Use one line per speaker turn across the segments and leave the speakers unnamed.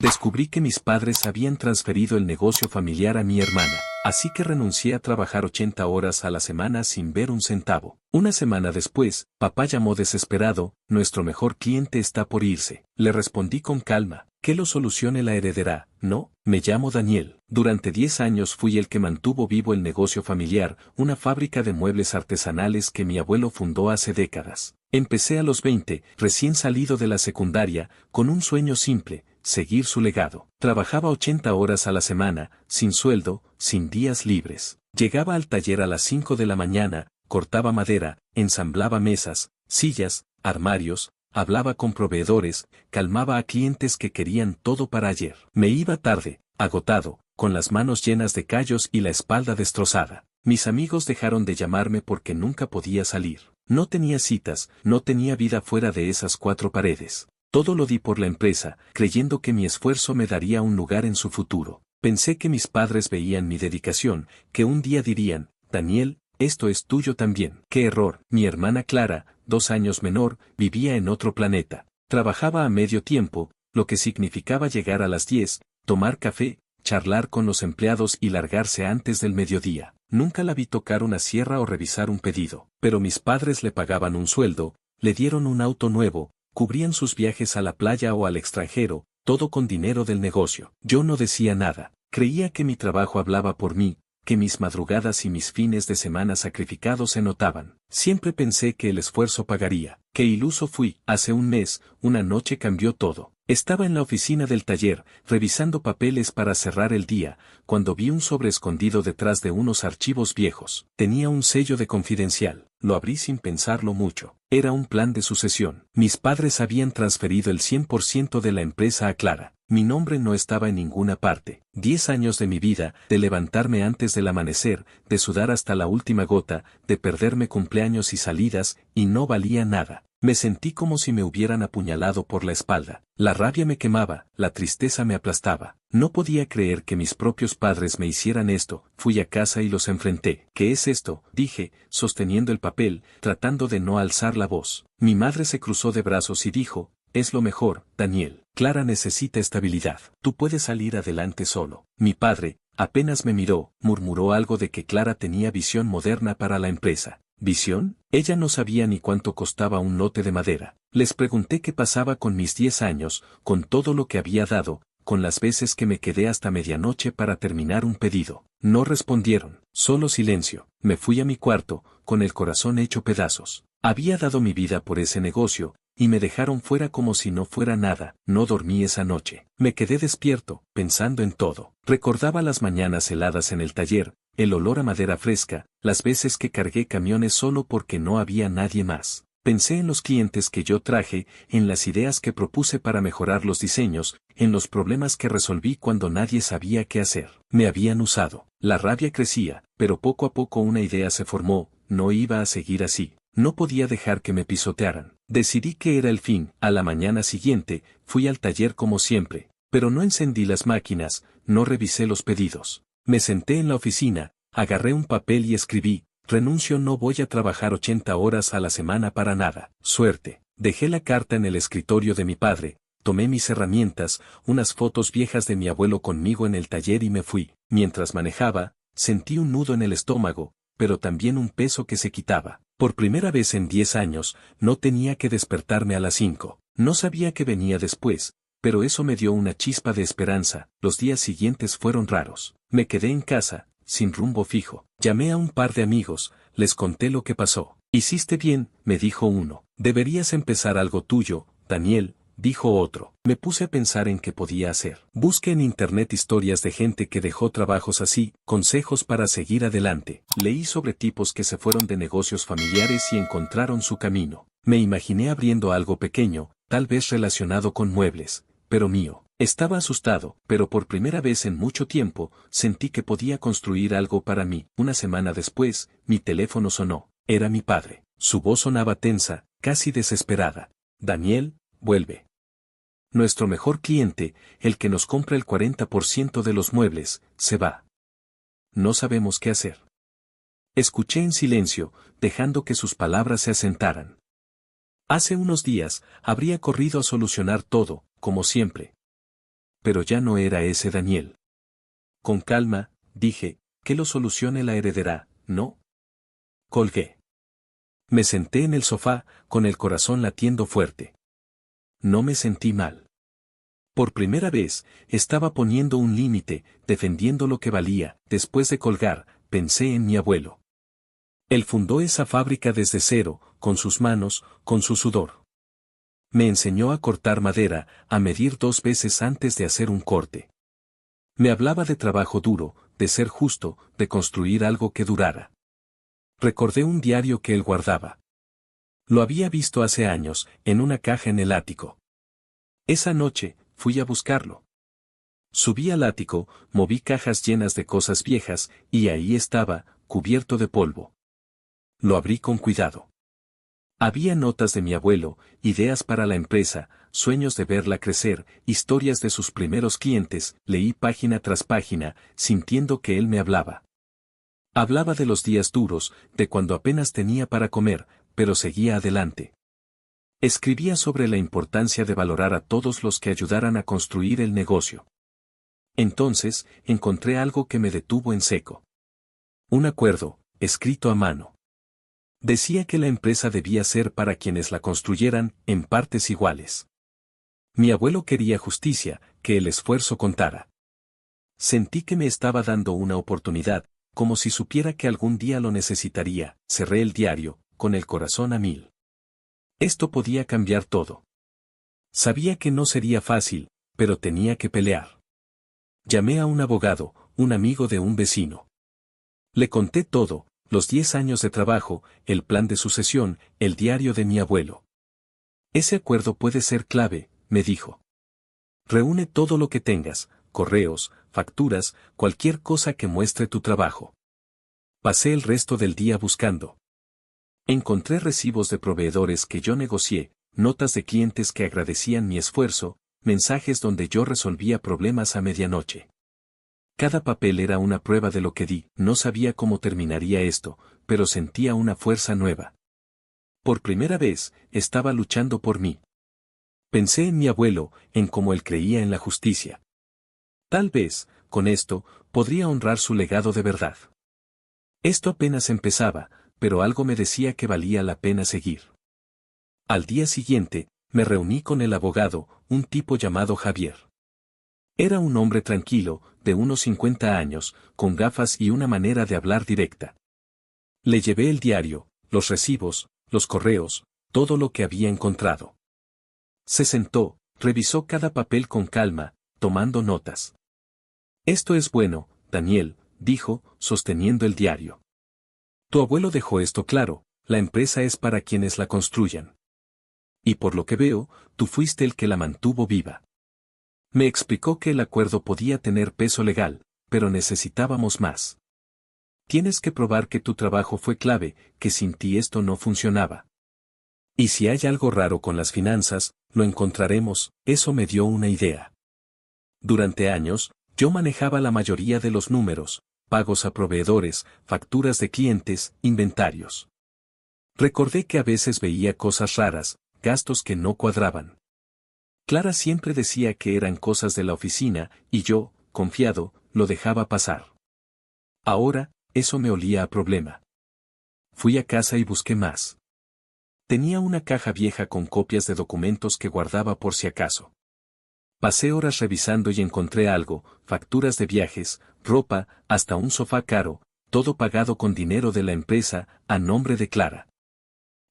Descubrí que mis padres habían transferido el negocio familiar a mi hermana, así que renuncié a trabajar 80 horas a la semana sin ver un centavo. Una semana después, papá llamó desesperado: nuestro mejor cliente está por irse. Le respondí con calma: que lo solucione la heredera. No, me llamo Daniel. Durante 10 años fui el que mantuvo vivo el negocio familiar, una fábrica de muebles artesanales que mi abuelo fundó hace décadas. Empecé a los 20, recién salido de la secundaria, con un sueño simple: seguir su legado. Trabajaba 80 horas a la semana, sin sueldo, sin días libres. Llegaba al taller a las 5 de la mañana, cortaba madera, ensamblaba mesas, sillas, armarios, hablaba con proveedores, calmaba a clientes que querían todo para ayer. Me iba tarde, agotado, con las manos llenas de callos y la espalda destrozada. Mis amigos dejaron de llamarme porque nunca podía salir. No tenía citas, no tenía vida fuera de esas 4 paredes. Todo lo di por la empresa, creyendo que mi esfuerzo me daría un lugar en su futuro. Pensé que mis padres veían mi dedicación, que un día dirían: Daniel, esto es tuyo también. ¡Qué error! Mi hermana Clara, 2 años menor, vivía en otro planeta. Trabajaba a medio tiempo, lo que significaba llegar a las 10, tomar café, charlar con los empleados y largarse antes del mediodía. Nunca la vi tocar una sierra o revisar un pedido. Pero mis padres le pagaban un sueldo, le dieron un auto nuevo, cubrían sus viajes a la playa o al extranjero, todo con dinero del negocio. Yo no decía nada. Creía que mi trabajo hablaba por mí, que mis madrugadas y mis fines de semana sacrificados se notaban. Siempre pensé que el esfuerzo pagaría. Qué iluso fui. Hace un mes, una noche cambió todo. Estaba en la oficina del taller, revisando papeles para cerrar el día, cuando vi un sobre escondido detrás de unos archivos viejos. Tenía un sello de confidencial. Lo abrí sin pensarlo mucho. Era un plan de sucesión. Mis padres habían transferido el 100% de la empresa a Clara. Mi nombre no estaba en ninguna parte. 10 años de mi vida, de levantarme antes del amanecer, de sudar hasta la última gota, de perderme cumpleaños y salidas, y no valía nada. Me sentí como si me hubieran apuñalado por la espalda. La rabia me quemaba, la tristeza me aplastaba. No podía creer que mis propios padres me hicieran esto. Fui a casa y los enfrenté. ¿Qué es esto?, dije, sosteniendo el papel, tratando de no alzar la voz. Mi madre se cruzó de brazos y dijo: es lo mejor, Daniel. Clara necesita estabilidad. Tú puedes salir adelante solo. Mi padre, apenas me miró, murmuró algo de que Clara tenía visión moderna para la empresa. ¿Visión? Ella no sabía ni cuánto costaba un lote de madera. Les pregunté qué pasaba con mis 10 años, con todo lo que había dado, con las veces que me quedé hasta medianoche para terminar un pedido. No respondieron, solo silencio. Me fui a mi cuarto, con el corazón hecho pedazos. Había dado mi vida por ese negocio, y me dejaron fuera como si no fuera nada. No dormí esa noche. Me quedé despierto, pensando en todo. Recordaba las mañanas heladas en el taller, el olor a madera fresca, las veces que cargué camiones solo porque no había nadie más. Pensé en los clientes que yo traje, en las ideas que propuse para mejorar los diseños, en los problemas que resolví cuando nadie sabía qué hacer. Me habían usado. La rabia crecía, pero poco a poco una idea se formó: no iba a seguir así. No podía dejar que me pisotearan. Decidí que era el fin. A la mañana siguiente, fui al taller como siempre, pero no encendí las máquinas, no revisé los pedidos. Me senté en la oficina, agarré un papel y escribí: renuncio, no voy a trabajar 80 horas a la semana para nada. Suerte. Dejé la carta en el escritorio de mi padre, tomé mis herramientas, unas fotos viejas de mi abuelo conmigo en el taller y me fui. Mientras manejaba, sentí un nudo en el estómago, pero también un peso que se quitaba. Por primera vez en 10 años, no tenía que despertarme a las 5. No sabía qué venía después, pero eso me dio una chispa de esperanza. Los días siguientes fueron raros. Me quedé en casa, sin rumbo fijo. Llamé a un par de amigos, les conté lo que pasó. Hiciste bien, me dijo uno. Deberías empezar algo tuyo, Daniel, dijo otro. Me puse a pensar en qué podía hacer. Busqué en internet historias de gente que dejó trabajos así, consejos para seguir adelante. Leí sobre tipos que se fueron de negocios familiares y encontraron su camino. Me imaginé abriendo algo pequeño, tal vez relacionado con muebles, pero mío. Estaba asustado, pero por primera vez en mucho tiempo, sentí que podía construir algo para mí. Una semana después, mi teléfono sonó. Era mi padre. Su voz sonaba tensa, casi desesperada. Daniel, vuelve. Nuestro mejor cliente, el que nos compra el 40% de los muebles, se va. No sabemos qué hacer. Escuché en silencio, dejando que sus palabras se asentaran. Hace unos días, habría corrido a solucionar todo, como siempre. pero ya no era ese Daniel. Con calma, dije, que lo solucione la heredera, ¿no? Colgué. Me senté en el sofá, con el corazón latiendo fuerte. No me sentí mal. Por primera vez, estaba poniendo un límite, defendiendo lo que valía. Después de colgar, pensé en mi abuelo. Él fundó esa fábrica desde cero, con sus manos, con su sudor. Me enseñó a cortar madera, a medir 2 veces antes de hacer un corte. Me hablaba de trabajo duro, de ser justo, de construir algo que durara. Recordé un diario que él guardaba. Lo había visto hace años, en una caja en el ático. Esa noche, fui a buscarlo. Subí al ático, moví cajas llenas de cosas viejas, y ahí estaba, cubierto de polvo. Lo abrí con cuidado. Había notas de mi abuelo, ideas para la empresa, sueños de verla crecer, historias de sus primeros clientes. Leí página tras página, sintiendo que él me hablaba. Hablaba de los días duros, de cuando apenas tenía para comer, pero seguía adelante. Escribía sobre la importancia de valorar a todos los que ayudaran a construir el negocio. Entonces, encontré algo que me detuvo en seco. Un acuerdo, escrito a mano. Decía que la empresa debía ser para quienes la construyeran, en partes iguales. Mi abuelo quería justicia, que el esfuerzo contara. Sentí que me estaba dando una oportunidad, como si supiera que algún día lo necesitaría. Cerré el diario, con el corazón a mil. Esto podía cambiar todo. Sabía que no sería fácil, pero tenía que pelear. Llamé a un abogado, un amigo de un vecino. Le conté todo, los 10 años de trabajo, el plan de sucesión, el diario de mi abuelo. Ese acuerdo puede ser clave, me dijo. Reúne todo lo que tengas, correos, facturas, cualquier cosa que muestre tu trabajo. Pasé el resto del día buscando. Encontré recibos de proveedores que yo negocié, notas de clientes que agradecían mi esfuerzo, mensajes donde yo resolvía problemas a medianoche. Cada papel era una prueba de lo que di. No sabía cómo terminaría esto, pero sentía una fuerza nueva. Por primera vez, estaba luchando por mí. Pensé en mi abuelo, en cómo él creía en la justicia. Tal vez, con esto, podría honrar su legado de verdad. Esto apenas empezaba, pero algo me decía que valía la pena seguir. Al día siguiente, me reuní con el abogado, un tipo llamado Javier. Era un hombre tranquilo, de unos 50 años, con gafas y una manera de hablar directa. Le llevé el diario, los recibos, los correos, todo lo que había encontrado. Se sentó, revisó cada papel con calma, tomando notas. Esto es bueno, Daniel, dijo, sosteniendo el diario. Tu abuelo dejó esto claro, la empresa es para quienes la construyan. Y por lo que veo, tú fuiste el que la mantuvo viva. Me explicó que el acuerdo podía tener peso legal, pero necesitábamos más. Tienes que probar que tu trabajo fue clave, que sin ti esto no funcionaba. Y si hay algo raro con las finanzas, lo encontraremos. Eso me dio una idea. Durante años, yo manejaba la mayoría de los números, pagos a proveedores, facturas de clientes, inventarios. Recordé que a veces veía cosas raras, gastos que no cuadraban. Clara siempre decía que eran cosas de la oficina, y yo, confiado, lo dejaba pasar. Ahora, eso me olía a problema. Fui a casa y busqué más. Tenía una caja vieja con copias de documentos que guardaba por si acaso. Pasé horas revisando y encontré algo, facturas de viajes, ropa, hasta un sofá caro, todo pagado con dinero de la empresa, a nombre de Clara.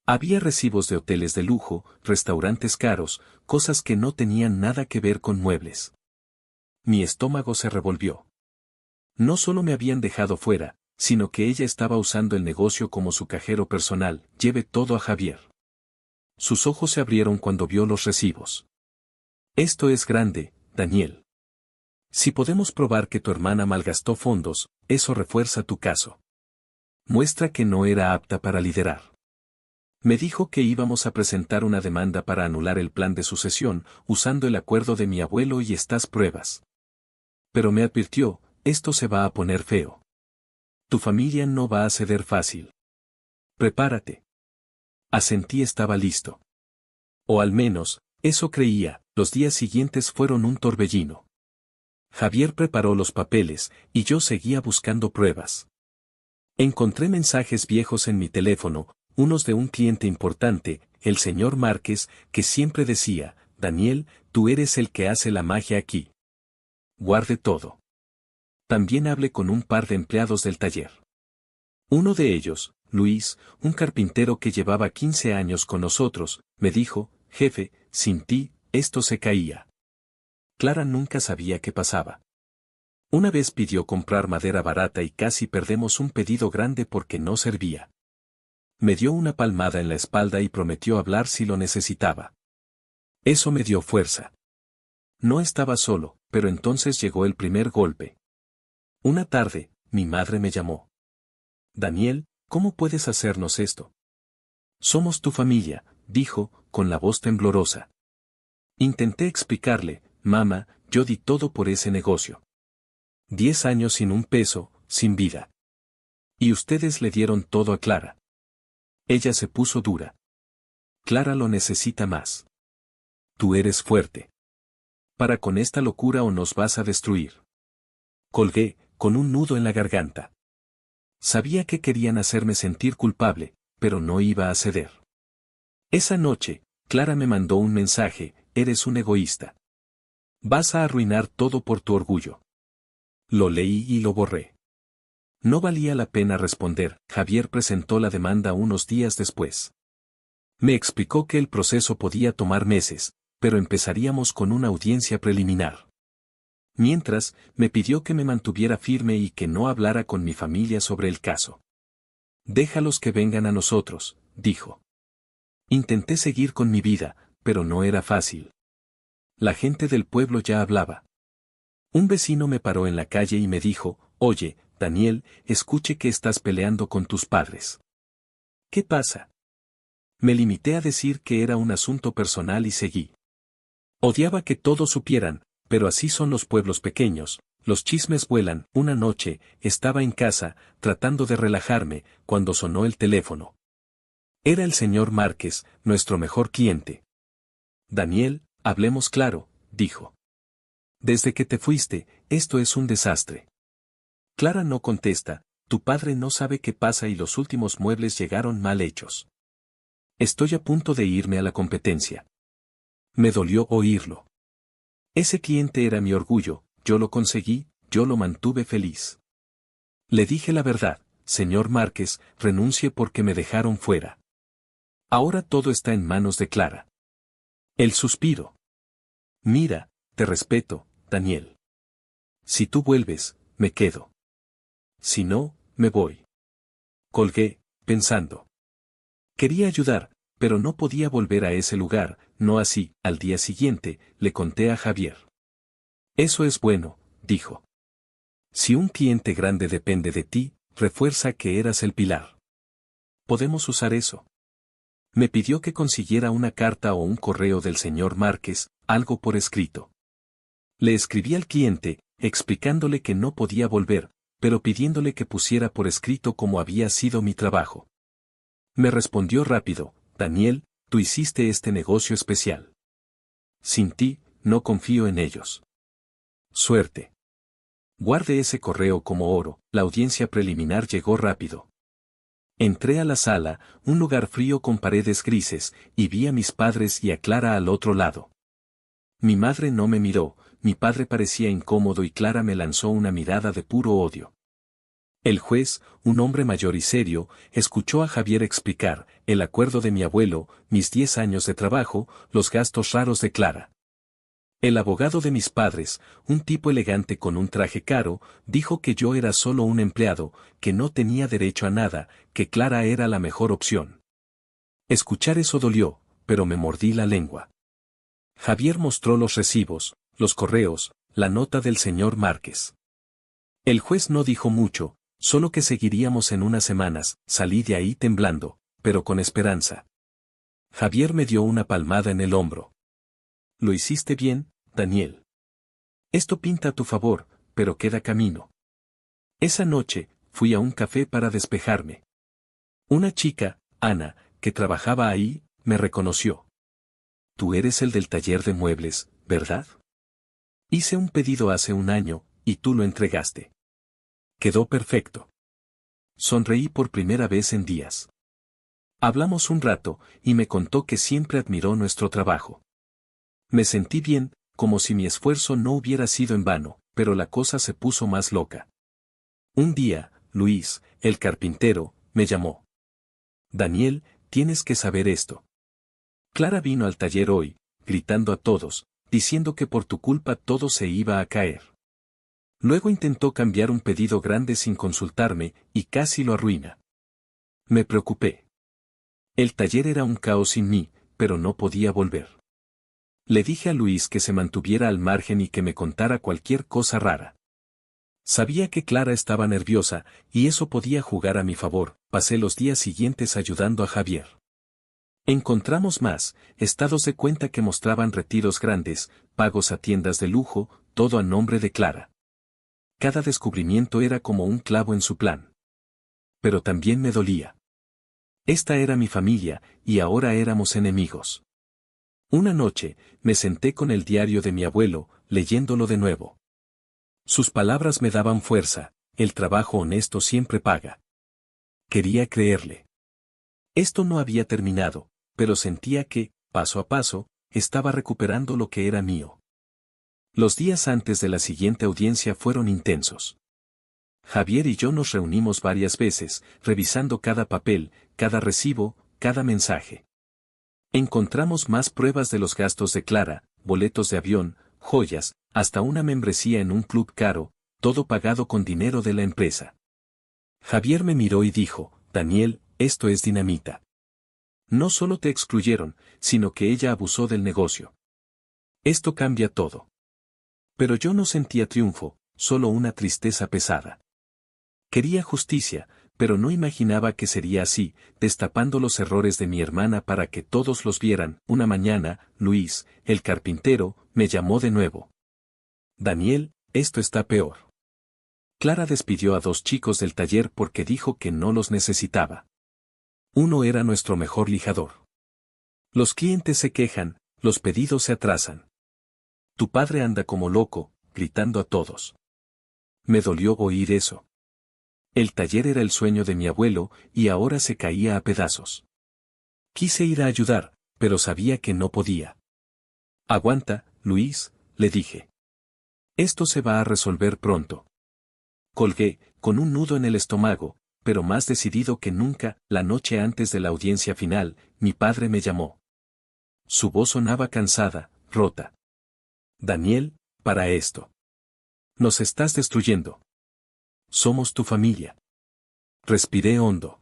Había recibos de hoteles de lujo, restaurantes caros, cosas que no tenían nada que ver con muebles. Mi estómago se revolvió. No solo me habían dejado fuera, sino que ella estaba usando el negocio como su cajero personal. Lleve todo a Javier. Sus ojos se abrieron cuando vio los recibos. Esto es grande, Daniel. Si podemos probar que tu hermana malgastó fondos, eso refuerza tu caso. Muestra que no era apta para liderar. Me dijo que íbamos a presentar una demanda para anular el plan de sucesión, usando el acuerdo de mi abuelo y estas pruebas. Pero me advirtió, esto se va a poner feo. Tu familia no va a ceder fácil. Prepárate. Asentí, estaba listo. O al menos, eso creía. Los días siguientes fueron un torbellino. Javier preparó los papeles, y yo seguía buscando pruebas. Encontré mensajes viejos en mi teléfono, unos de un cliente importante, el señor Márquez, que siempre decía: Daniel, tú eres el que hace la magia aquí. Guarde todo. También hablé con un par de empleados del taller. Uno de ellos, Luis, un carpintero que llevaba 15 años con nosotros, me dijo: jefe, sin ti, esto se caía. Clara nunca sabía qué pasaba. Una vez pidió comprar madera barata y casi perdemos un pedido grande porque no servía. Me dio una palmada en la espalda y prometió hablar si lo necesitaba. Eso me dio fuerza. No estaba solo, pero entonces llegó el primer golpe. Una tarde, mi madre me llamó. Daniel, ¿cómo puedes hacernos esto? Somos tu familia, dijo, con la voz temblorosa. Intenté explicarle: mamá, yo di todo por ese negocio. 10 años sin un peso, sin vida. Y ustedes le dieron todo a Clara. Ella se puso dura. Clara lo necesita más. Tú eres fuerte. Para con esta locura o nos vas a destruir. Colgué, con un nudo en la garganta. Sabía que querían hacerme sentir culpable, pero no iba a ceder. Esa noche, Clara me mandó un mensaje: eres un egoísta. Vas a arruinar todo por tu orgullo. Lo leí y lo borré. No valía la pena responder. Javier presentó la demanda unos días después. Me explicó que el proceso podía tomar meses, pero empezaríamos con una audiencia preliminar. Mientras, me pidió que me mantuviera firme y que no hablara con mi familia sobre el caso. Déjalos que vengan a nosotros, dijo. Intenté seguir con mi vida, pero no era fácil. La gente del pueblo ya hablaba. Un vecino me paró en la calle y me dijo: oye, Daniel, escuché que estás peleando con tus padres. ¿Qué pasa? Me limité a decir que era un asunto personal y seguí. Odiaba que todos supieran, pero así son los pueblos pequeños, los chismes vuelan. Una noche, estaba en casa, tratando de relajarme, cuando sonó el teléfono. Era el señor Márquez, nuestro mejor cliente. Daniel, hablemos claro, dijo. Desde que te fuiste, esto es un desastre. Clara no contesta, tu padre no sabe qué pasa y los últimos muebles llegaron mal hechos. Estoy a punto de irme a la competencia. Me dolió oírlo. Ese cliente era mi orgullo, yo lo conseguí, yo lo mantuve feliz. Le dije la verdad: señor Márquez, renuncie porque me dejaron fuera. Ahora todo está en manos de Clara. El suspiro. Mira, te respeto, Daniel. Si tú vuelves, me quedo. Si no, me voy. Colgué, pensando. Quería ayudar, pero no podía volver a ese lugar. No así. Al día siguiente, le conté a Javier. Eso es bueno, dijo. Si un cliente grande depende de ti, refuerza que eras el pilar. Podemos usar eso. Me pidió que consiguiera una carta o un correo del señor Márquez, algo por escrito. Le escribí al cliente, explicándole que no podía volver, pero pidiéndole que pusiera por escrito cómo había sido mi trabajo. Me respondió rápido: Daniel, tú hiciste este negocio especial. Sin ti, no confío en ellos. Suerte. Guarde ese correo como oro. La audiencia preliminar llegó rápido. Entré a la sala, un lugar frío con paredes grises, y vi a mis padres y a Clara al otro lado. Mi madre no me miró, mi padre parecía incómodo y Clara me lanzó una mirada de puro odio. El juez, un hombre mayor y serio, escuchó a Javier explicar: el acuerdo de mi abuelo, mis 10 años de trabajo, los gastos raros de Clara. El abogado de mis padres, un tipo elegante con un traje caro, dijo que yo era solo un empleado, que no tenía derecho a nada, que Clara era la mejor opción. Escuchar eso dolió, pero me mordí la lengua. Javier mostró los recibos, los correos, la nota del señor Márquez. El juez no dijo mucho, solo que seguiríamos en unas semanas. Salí de ahí temblando, pero con esperanza. Javier me dio una palmada en el hombro. Lo hiciste bien, Daniel. Esto pinta a tu favor, pero queda camino. Esa noche, fui a un café para despejarme. Una chica, Ana, que trabajaba ahí, me reconoció. Tú eres el del taller de muebles, ¿verdad? Hice un pedido hace un año, y tú lo entregaste. Quedó perfecto. Sonreí por primera vez en días. Hablamos un rato, y me contó que siempre admiró nuestro trabajo. Me sentí bien, como si mi esfuerzo no hubiera sido en vano, pero la cosa se puso más loca. Un día, Luis, el carpintero, me llamó. Daniel, tienes que saber esto. Clara vino al taller hoy, gritando a todos, diciendo que por tu culpa todo se iba a caer. Luego intentó cambiar un pedido grande sin consultarme, y casi lo arruina. Me preocupé. El taller era un caos sin mí, pero no podía volver. Le dije a Luis que se mantuviera al margen y que me contara cualquier cosa rara. Sabía que Clara estaba nerviosa, y eso podía jugar a mi favor. Pasé los días siguientes ayudando a Javier. Encontramos más, estados de cuenta que mostraban retiros grandes, pagos a tiendas de lujo, todo a nombre de Clara. Cada descubrimiento era como un clavo en su plan. Pero también me dolía. Esta era mi familia, y ahora éramos enemigos. Una noche, me senté con el diario de mi abuelo, leyéndolo de nuevo. Sus palabras me daban fuerza, el trabajo honesto siempre paga. Quería creerle. Esto no había terminado, pero sentía que, paso a paso, estaba recuperando lo que era mío. Los días antes de la siguiente audiencia fueron intensos. Javier y yo nos reunimos varias veces, revisando cada papel, cada recibo, cada mensaje. Encontramos más pruebas de los gastos de Clara, boletos de avión, joyas, hasta una membresía en un club caro, todo pagado con dinero de la empresa. Javier me miró y dijo, Daniel, esto es dinamita. No solo te excluyeron, sino que ella abusó del negocio. Esto cambia todo. Pero yo no sentía triunfo, solo una tristeza pesada. Quería justicia, pero no imaginaba que sería así, destapando los errores de mi hermana para que todos los vieran. Una mañana, Luis, el carpintero, me llamó de nuevo. Daniel, esto está peor. Clara despidió a 2 chicos del taller porque dijo que no los necesitaba. Uno era nuestro mejor lijador. Los clientes se quejan, los pedidos se atrasan. Tu padre anda como loco, gritando a todos. Me dolió oír eso. El taller era el sueño de mi abuelo, y ahora se caía a pedazos. Quise ir a ayudar, pero sabía que no podía. Aguanta, Luis, le dije. Esto se va a resolver pronto. Colgué, con un nudo en el estómago, pero más decidido que nunca. La noche antes de la audiencia final, mi padre me llamó. Su voz sonaba cansada, rota. Daniel, para esto. Nos estás destruyendo. Somos tu familia. Respiré hondo.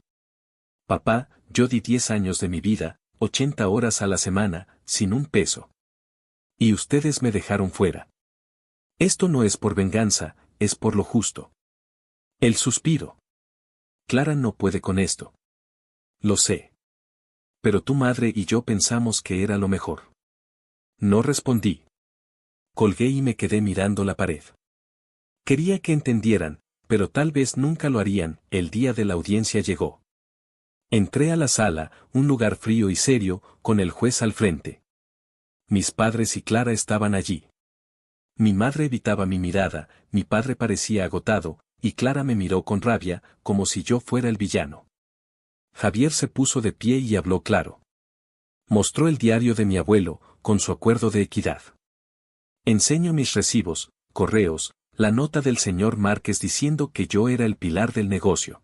Papá, yo di 10 años de mi vida, 80 horas a la semana, sin un peso. Y ustedes me dejaron fuera. Esto no es por venganza, es por lo justo. El suspiro. Clara no puede con esto. Lo sé. Pero tu madre y yo pensamos que era lo mejor. No respondí. Colgué y me quedé mirando la pared. Quería que entendieran, pero tal vez nunca lo harían. El día de la audiencia llegó. Entré a la sala, un lugar frío y serio, con el juez al frente. Mis padres y Clara estaban allí. Mi madre evitaba mi mirada, mi padre parecía agotado, y Clara me miró con rabia, como si yo fuera el villano. Javier se puso de pie y habló claro. Mostró el diario de mi abuelo, con su acuerdo de equidad. Enseño mis recibos, correos, la nota del señor Márquez diciendo que yo era el pilar del negocio.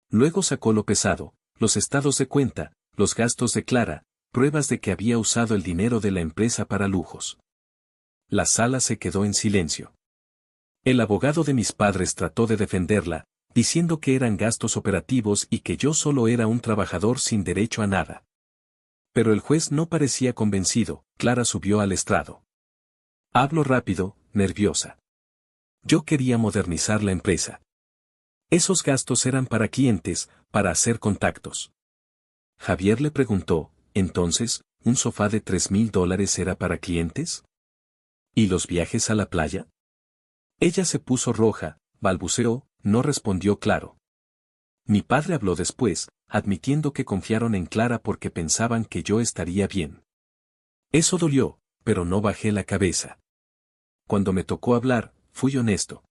Luego sacó lo pesado, los estados de cuenta, los gastos de Clara, pruebas de que había usado el dinero de la empresa para lujos. La sala se quedó en silencio. El abogado de mis padres trató de defenderla, diciendo que eran gastos operativos y que yo solo era un trabajador sin derecho a nada. Pero el juez no parecía convencido. Clara subió al estrado. Habló rápido, nerviosa. Yo quería modernizar la empresa. Esos gastos eran para clientes, para hacer contactos. Javier le preguntó, entonces, ¿un sofá de $3,000 era para clientes? ¿Y los viajes a la playa? Ella se puso roja, balbuceó, no respondió claro. Mi padre habló después, admitiendo que confiaron en Clara porque pensaban que yo estaría bien. Eso dolió, pero no bajé la cabeza. Cuando me tocó hablar, fui honesto.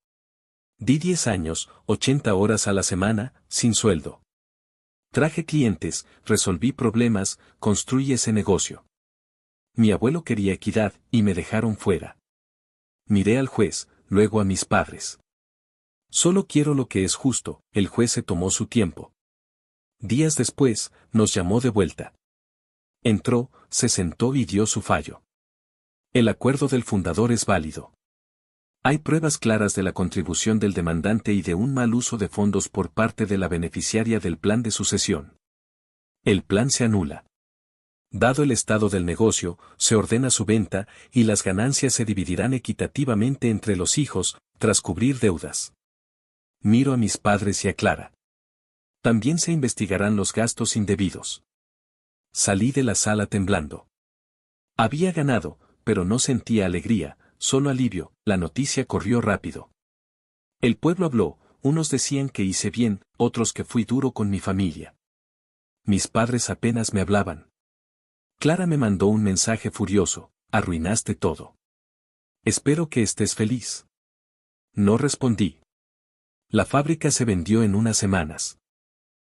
Di 10 años, 80 horas a la semana, sin sueldo. Traje clientes, resolví problemas, construí ese negocio. Mi abuelo quería equidad, y me dejaron fuera. Miré al juez, luego a mis padres. Solo quiero lo que es justo, el juez se tomó su tiempo. Días después, nos llamó de vuelta. Entró, se sentó y dio su fallo. El acuerdo del fundador es válido. Hay pruebas claras de la contribución del demandante y de un mal uso de fondos por parte de la beneficiaria del plan de sucesión. El plan se anula. Dado el estado del negocio, se ordena su venta, y las ganancias se dividirán equitativamente entre los hijos, tras cubrir deudas. Miro a mis padres y a Clara. También se investigarán los gastos indebidos. Salí de la sala temblando. Había ganado, pero no sentía alegría, solo alivio. La noticia corrió rápido. El pueblo habló, unos decían que hice bien, otros que fui duro con mi familia. Mis padres apenas me hablaban. Clara me mandó un mensaje furioso: arruinaste todo. Espero que estés feliz. No respondí. La fábrica se vendió en unas semanas.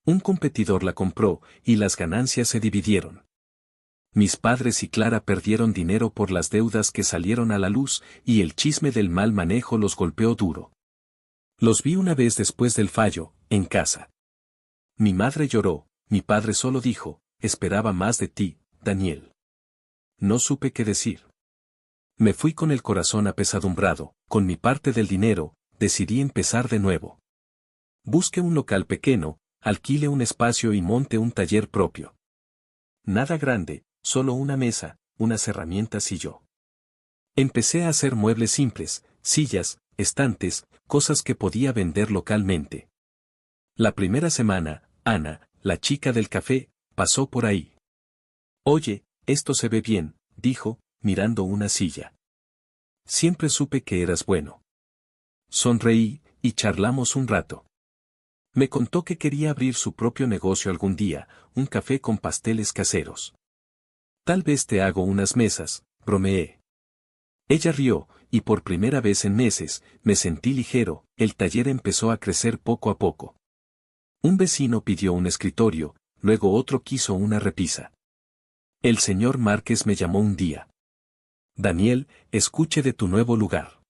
Un competidor la compró, y las ganancias se dividieron. Mis padres y Clara perdieron dinero por las deudas que salieron a la luz, y el chisme del mal manejo los golpeó duro. Los vi una vez después del fallo, en casa. Mi madre lloró, mi padre solo dijo: esperaba más de ti, Daniel. No supe qué decir. Me fui con el corazón apesadumbrado, con mi parte del dinero, decidí empezar de nuevo. Busqué un local pequeño, alquile un espacio y monte un taller propio. Nada grande, solo una mesa, unas herramientas y yo. Empecé a hacer muebles simples, sillas, estantes, cosas que podía vender localmente. La primera semana, Ana, la chica del café, pasó por ahí. Oye, esto se ve bien, dijo, mirando una silla. Siempre supe que eras bueno. Sonreí, y charlamos un rato. Me contó que quería abrir su propio negocio algún día, un café con pasteles caseros. Tal vez te hago unas mesas, bromeé. Ella rió, y por primera vez en meses, me sentí ligero. El taller empezó a crecer poco a poco. Un vecino pidió un escritorio, luego otro quiso una repisa. El señor Márquez me llamó un día. Daniel, escuche de tu nuevo lugar.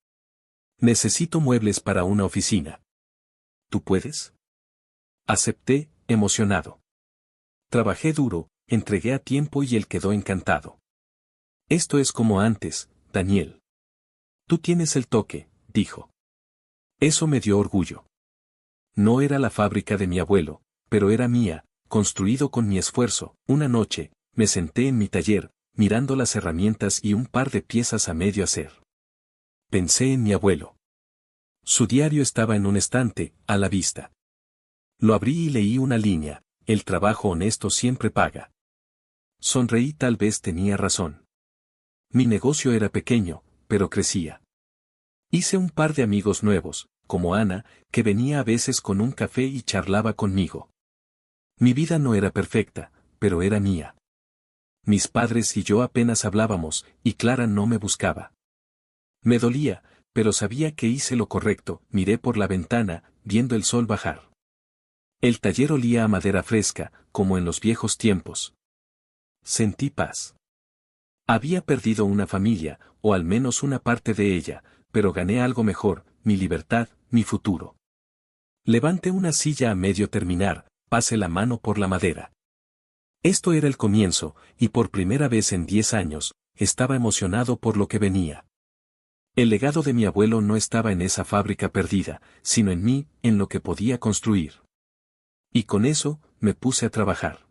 Necesito muebles para una oficina. ¿Tú puedes? Acepté, emocionado. Trabajé duro, entregué a tiempo y él quedó encantado. Esto es como antes, Daniel. Tú tienes el toque, dijo. Eso me dio orgullo. No era la fábrica de mi abuelo, pero era mía, construido con mi esfuerzo. Una noche, me senté en mi taller, mirando las herramientas y un par de piezas a medio hacer. Pensé en mi abuelo. Su diario estaba en un estante, a la vista. Lo abrí y leí una línea: el trabajo honesto siempre paga. Sonreí, tal vez tenía razón. Mi negocio era pequeño, pero crecía. Hice un par de amigos nuevos, como Ana, que venía a veces con un café y charlaba conmigo. Mi vida no era perfecta, pero era mía. Mis padres y yo apenas hablábamos, y Clara no me buscaba. Me dolía, pero sabía que hice lo correcto. Miré por la ventana, viendo el sol bajar. El taller olía a madera fresca, como en los viejos tiempos. Sentí paz. Había perdido una familia, o al menos una parte de ella, pero gané algo mejor: mi libertad, mi futuro. Levanté una silla a medio terminar, pasé la mano por la madera. Esto era el comienzo, y por primera vez en 10 años, estaba emocionado por lo que venía. El legado de mi abuelo no estaba en esa fábrica perdida, sino en mí, en lo que podía construir. Y con eso, me puse a trabajar.